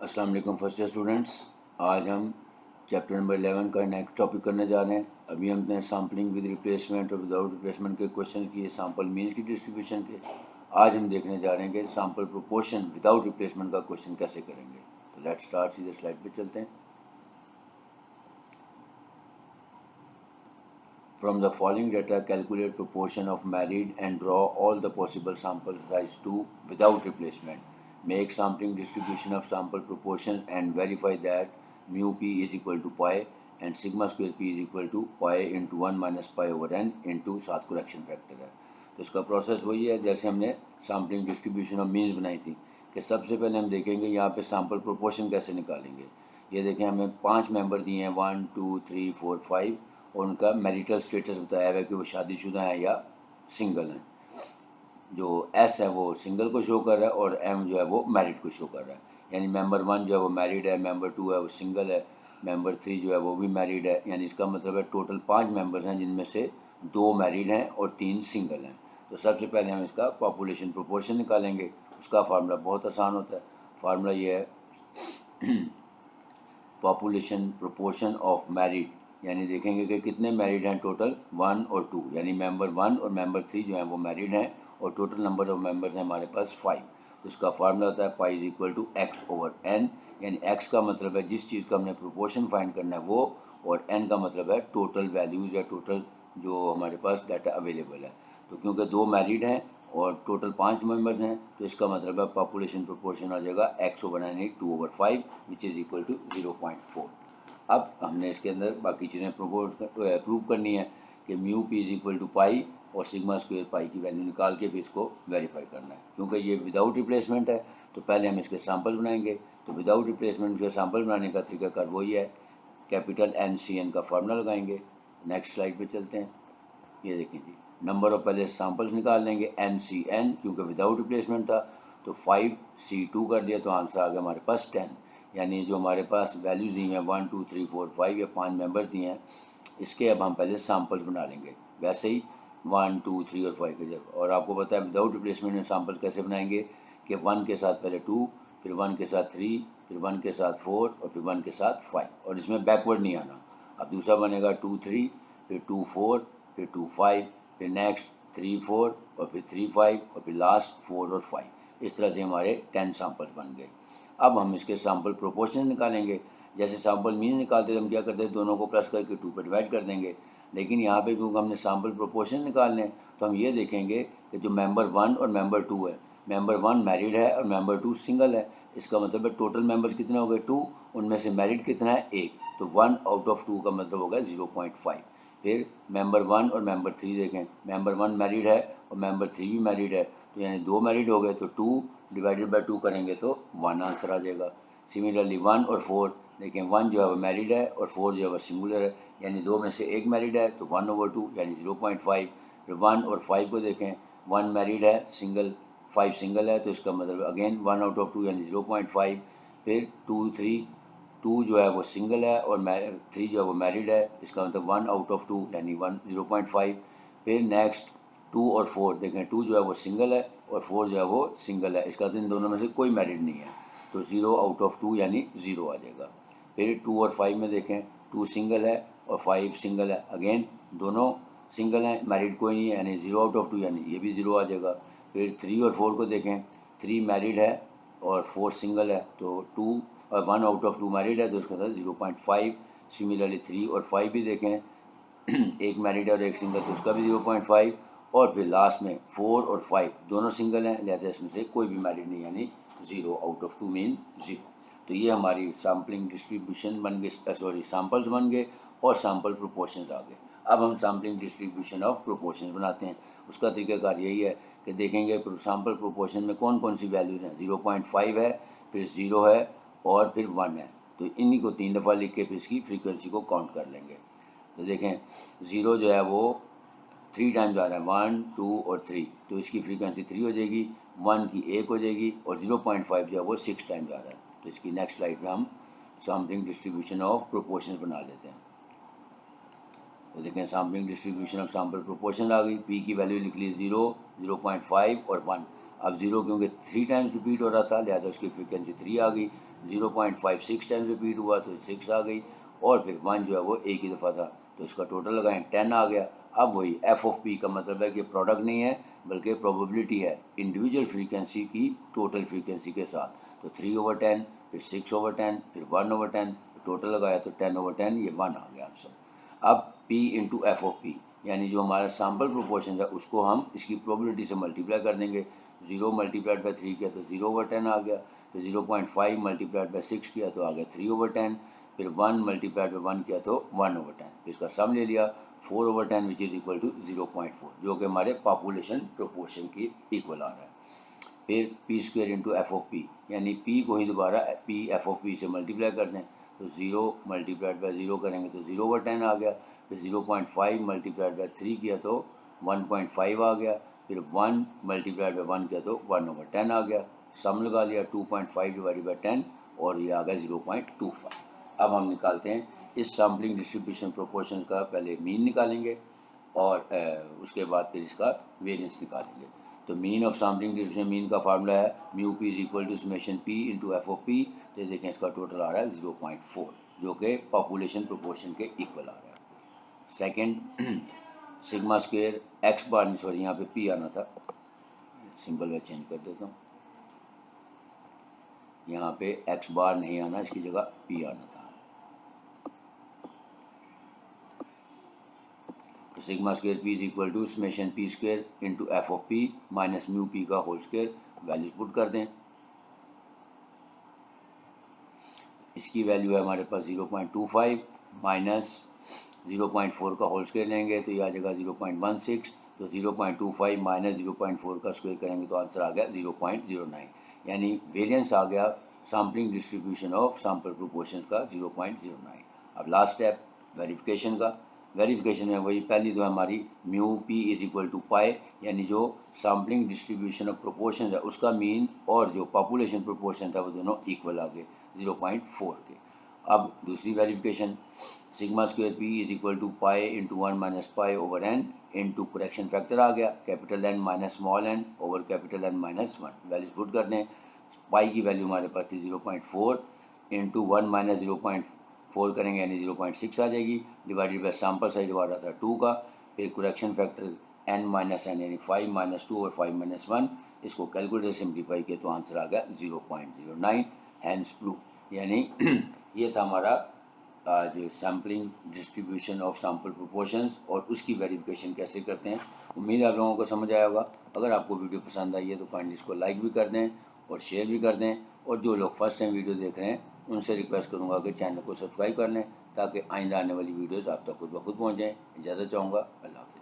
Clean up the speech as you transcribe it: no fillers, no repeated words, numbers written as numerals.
अस्सलाम वालेकुम first year students. आज हम चैप्टर नंबर 11 का नेक्स्ट टॉपिक करने जा रहे हैं। अभी हमने सैम्पलिंग विद रिप्लेसमेंट और विदाउट रिप्लेसमेंट के क्वेश्चन किए, सैम्पल मीन्स की डिस्ट्रीब्यूशन के। आज हम देखने जा रहे हैं कि सैम्पल प्रोपोर्शन विदाउट रिप्लेसमेंट का क्वेश्चन कैसे करेंगे। तो लेट्स स्टार्ट, सीधे स्लाइड पे चलते हैं। From the following data, calculate proportion of married and draw all the possible sample size 2 without replacement. Make sampling distribution of sample proportions and verify that mu p is equal to pi and sigma square p is equal to pi into 1 minus pi over n into साथ correction factor है। तो इसका process वही है जैसे हमने sampling distribution of means बनाई थी कि सबसे पहले हम देखेंगे यहाँ पे सैम्पल प्रोपोर्शन कैसे निकालेंगे। ये देखें, हमें 5 मेंबर दिए हैं 1 2 3 4 5 और उनका मैरिटल स्टेटस बताया हुआ है कि वो शादीशुदा हैं या सिंगल हैं। जो एस है वो सिंगल को शो कर रहा है और एम जो है वो मैरिड को शो कर रहा है। यानी मेंबर 1 जो है वो मैरिड है, मेंबर 2 है वो सिंगल है, मेंबर 3 जो है वो भी मैरिड है। यानी इसका मतलब है टोटल 5 मेंबर्स हैं जिनमें से 2 मैरिड हैं और 3 सिंगल हैं। तो सबसे पहले हम इसका पॉपुलेशन प्रोपोर्शन निकालेंगे। उसका फार्मूला बहुत आसान होता है। फार्मूला ये है पॉपुलेशन प्रोपोर्शन ऑफ मैरिड, यानी देखेंगे कि कितने मैरिड हैं टोटल 1 और 2, यानी मेंबर 1 और मेंबर 3 जो हैं वो मैरिड हैं और टोटल नंबर ऑफ मेंबर्स हैं हमारे पास 5। तो इसका फार्मूला होता है pi is equal to x over n, यानी एक्स का मतलब है जिस चीज़ का हमने प्रोपोर्शन फाइंड करना है वो, और एन का मतलब है टोटल वैल्यूज़ या टोटल जो हमारे पास डाटा अवेलेबल है। तो क्योंकि 2 मैरिड हैं और टोटल 5 मेंबर्स हैं तो इसका मतलब है पॉपुलेशन प्रोपोर्शन आ जाएगा x over n 2 over 5 which is equal to 0.4। अब हमने इसके अंदर बाकी चीज़ें प्रूव करनी है कि mu p is equal to pi और सिग्मा स्क्वेयर पाई की वैल्यू निकाल के भी इसको वेरीफाई करना है। क्योंकि ये विदाउट रिप्लेसमेंट है तो पहले हम इसके सैम्पल बनाएंगे। तो विदाउट रिप्लेसमेंट के सैम्पल बनाने का तरीकाकार वही है, कैपिटल एन सी एन का फार्मूला लगाएंगे। नेक्स्ट स्लाइड पे चलते हैं। ये देखें जी, नंबर ऑफ पहले सैम्पल्स निकाल लेंगे एन सी एन, क्योंकि विदाउट रिप्लेसमेंट था तो 5C2 कर दिया तो आंसर आ गया हमारे पास 10। यानी जो हमारे पास वैल्यूज़ दी हैं 1 2 3 4 5 या 5 मेंबर दिए हैं, इसके अब हम पहले सैम्पल्स बना लेंगे। वैसे ही 1 2 3 और 5 के जब, और आपको पता है विदाउट रिप्लेसमेंट में सैम्पल्स कैसे बनाएंगे कि 1 के साथ पहले 2, फिर 1 के साथ 3, फिर 1 के साथ 4 और फिर 1 के साथ 5, और इसमें बैकवर्ड नहीं आना। अब दूसरा बनेगा 2 3, फिर 2 4, फिर 2 5, फिर नेक्स्ट 3 4 और फिर 3 5 और फिर लास्ट 4 और 5। इस तरह से हमारे 10 सैम्पल्स बन गए। अब हम इसके सैम्पल प्रोपोर्शन निकालेंगे। जैसे सैम्पल मीन निकालते थे हम क्या करते हैं, दोनों को प्लस करके 2 पे डिवाइड कर देंगे। लेकिन यहाँ पे क्योंकि हमने सैम्पल प्रोपोर्शन निकालने हैं तो हम ये देखेंगे कि जो मेंबर 1 और मेंबर 2 है, मेंबर 1 मैरिड है और मेंबर 2 सिंगल है। इसका मतलब है टोटल मेंबर्स कितने हो गए 2, उनमें से मैरिड कितना है 1, तो 1 आउट ऑफ 2 का मतलब होगा 0.5। फिर मेंबर 1 और मेंबर 3 देखें, मेंबर 1 मैरिड है और मेंबर 3 भी मैरिड है, तो यानी 2 मैरिड हो गए तो 2 डिवाइडेड बाई 2 करेंगे तो 1 आंसर आ जाएगा। सिमिलरली 1 और 4 देखें, 1 जो है वो मैरिड है और 4 जो है वो सिंगुलर है, यानी 2 में से 1 मैरिड है तो 1 ओवर 2 यानी 0.5। फिर 1 और 5 को देखें, 1 मैरिड है सिंगल, 5 सिंगल है, तो इसका मतलब अगेन 1 आउट ऑफ 2 यानी 0.5। फिर 2 3, 2 जो है वो सिंगल है और 3 जो है वो मैरिड है, इसका मतलब 1 आउट ऑफ 2 यानी 0.5। फिर नेक्स्ट 2 और 4 देखें, 2 जो है वो सिंगल है और 4 जो है वो सिंगल है, इसका तो इन दोनों में से कोई मैरिड नहीं है, तो 0 आउट ऑफ 2 यानी 0 आ जाएगा। फिर 2 और 5 में देखें, 2 सिंगल है और 5 सिंगल है, अगेन दोनों सिंगल हैं, मैरिड कोई नहीं है, यानी 0 आउट ऑफ 2 यानी ये भी 0 आ जाएगा। फिर 3 और 4 को देखें, 3 मैरिड है और 4 सिंगल है, तो 2 और 1 आउट ऑफ 2 मैरिड है तो इसका था 0.5। सिमिलरली 3 और 5 भी देखें, एक मैरिड है और एक सिंगल, तो उसका भी 0.5। और फिर लास्ट में 4 और 5 दोनों सिंगल हैं, लिहाजा इसमें से कोई भी मैरिड नहीं, यानी 0 आउट ऑफ 2 मीन 0। तो ये हमारी सैम्पलिंग डिस्ट्रीब्यूशन बन गए, सैम्पल्स बन गए और सैम्पल प्रोपोर्शंस आ गए। अब हम सैम्पलिंग डिस्ट्रीब्यूशन ऑफ प्रोपोर्शंस बनाते हैं। उसका तरीकाकार यही है कि देखेंगे सैम्पल प्रोपोर्शन में कौन कौन सी वैल्यूज़ हैं। 0.5 है, फिर 0 है और फिर 1 है, तो इन्हीं को 3 दफ़ा लिख के फिर इसकी फ्रीक्वेंसी को काउंट कर लेंगे। तो देखें 0 जो है वो 3 टाइम्स आ रहा है, 1 2 और 3, तो इसकी फ्रीक्वेंसी 3 हो जाएगी, 1 की 1 हो जाएगी और 0.5 जो है वो 6 टाइम्स आ रहा है। तो इसकी नेक्स्ट स्लाइड पे हम सैम्पलिंग डिस्ट्रीब्यूशन ऑफ प्रोपोर्शन बना लेते हैं। तो देखें sampling distribution of sample proportion आ गई। पी की वैल्यू लिख ली 0 0.5 और 1। अब 0 क्योंकि 3 टाइम्स रिपीट हो रहा था लिहाजा उसकी फ्रीक्वेंसी 3 आ गई। 0.56 टाइम रिपीट हुआ तो 6 आ गई, और फिर 1 जो है वो एक ही दफ़ा था, तो इसका टोटल लगाएं 10 आ गया। अब वही एफ ऑफ पी का मतलब है कि प्रोडक्ट नहीं है बल्कि प्रोबेबिलिटी है इंडिविजुअल फ्रीक्वेंसी की टोटल फ्रीक्वेंसी के साथ। तो 3/10, फिर 6/10, फिर 1/10, टोटल लगाया तो 10/10, ये 1 आ गया आंसर। अब P into f of P, यानी जो हमारा सैम्पल प्रोपोर्शन है उसको हम इसकी प्रोबेबिलिटी से मल्टीप्लाई कर देंगे। 0 मल्टीप्लाइड बाई 3 किया तो 0/10 आ गया, फिर 0.5 मल्टीप्लाइड बाई 6 किया तो आ गया 3/10, फिर 1 मल्टीप्लाइड बाई 1 किया तो 1/10, इसका सम ले लिया 4/10 विच इज़ इक्वल टू 0.4, जो कि हमारे पॉपुलेशन प्रोपोर्शन की इक्वल आ रहा है। फिर P square into f of P, यानी पी को ही दोबारा पी एफ ऑफ पी से मल्टीप्लाई कर दें, तो 0 मल्टीप्लाइड बाई 0 करेंगे तो 0/10 आ गया, फिर 0.5 मल्टीप्लाइड बाई 3 किया तो 1.5 आ गया, फिर 1 मल्टीप्लाइड बाई 1 किया तो 1/10 आ गया, सम लगा लिया 2.5 डिवाइडेड बाई 10 और ये आ गया 0.25। अब हम निकालते हैं इस सैम्पलिंग डिस्ट्रीब्यूशन प्रोपोर्शन का, पहले मीन निकालेंगे और उसके बाद फिर इसका वेरिएंस निकालेंगे। तो mean of sampling distribution, mean का फार्मूला है mu p is equal to summation p into f of p, तो देखें इसका टोटल आ रहा है 0.4, जो कि पॉपुलेशन प्रोपोर्शन के इक्वल आ रहा है। सेकेंड, सिग्मा स्क्वेयर एक्स बार, सॉरी यहाँ पे पी आना था, सिंबल में चेंज कर देता हूँ, यहाँ पे एक्स बार नहीं आना, इसकी जगह पी आना था। तो sigma square p is equal to summation p square into f of p minus mu p का होल स्क्वेयर, वैल्यूज पुट कर दें। इसकी वैल्यू है हमारे पास 0.25 माइनस 0.4 का होल स्क्वेयर लेंगे तो ये आ जाएगा 0.16, तो 0.25 माइनस 0.4 का स्क्वायर करेंगे तो आंसर आ गया 0.09, यानी वेरिएंस आ गया sampling distribution of sample proportion का 0.09। अब लास्ट स्टेप वेरिफिकेशन का। वेरिफिकेशन में वही पहली तो हमारी mu p is equal to pi, यानी जो सैम्पलिंग डिस्ट्रीब्यूशन ऑफ प्रोपोर्शन है उसका मीन और जो पॉपुलेशन प्रोपोर्शन था वो दोनों इक्वल आ गए 0.4 के। अब दूसरी verification, sigma square p is equal to pi into 1 minus pi over n into correction factor आ गया capital n minus small n over capital n minus 1, values put कर दें। पाई की वैल्यू हमारे पास थी 0.4 इंटू 1 माइनस 0.4 करेंगे यानी 0.6 आ जाएगी, डिवाइडेड बाई सैम्पल साइज हमारा था 2 का, फिर correction factor n minus n यानी 5 माइनस 2 और 5 माइनस 1, इसको कैलकुलेटर सिंप्लीफाई किया तो आंसर आ गया 0.09, हैंस प्रूफ। यानी ये था हमारा जो sampling distribution of sample proportions और उसकी वेरिफिकेशन कैसे करते हैं। उम्मीद है आप लोगों को समझ आया होगा। अगर आपको वीडियो पसंद आई है तो काइंडली इसको लाइक भी कर दें और शेयर भी कर दें, और जो लोग फर्स्ट टाइम वीडियो देख रहे हैं उनसे रिक्वेस्ट करूंगा कि चैनल को सब्सक्राइब कर लें ताकि आइंदा आने वाली वीडियोस आप तक खुद ब खुद पहुँच जाएँ। इजाज़त चाहूँगा, अल्लाह हाफ़िज़।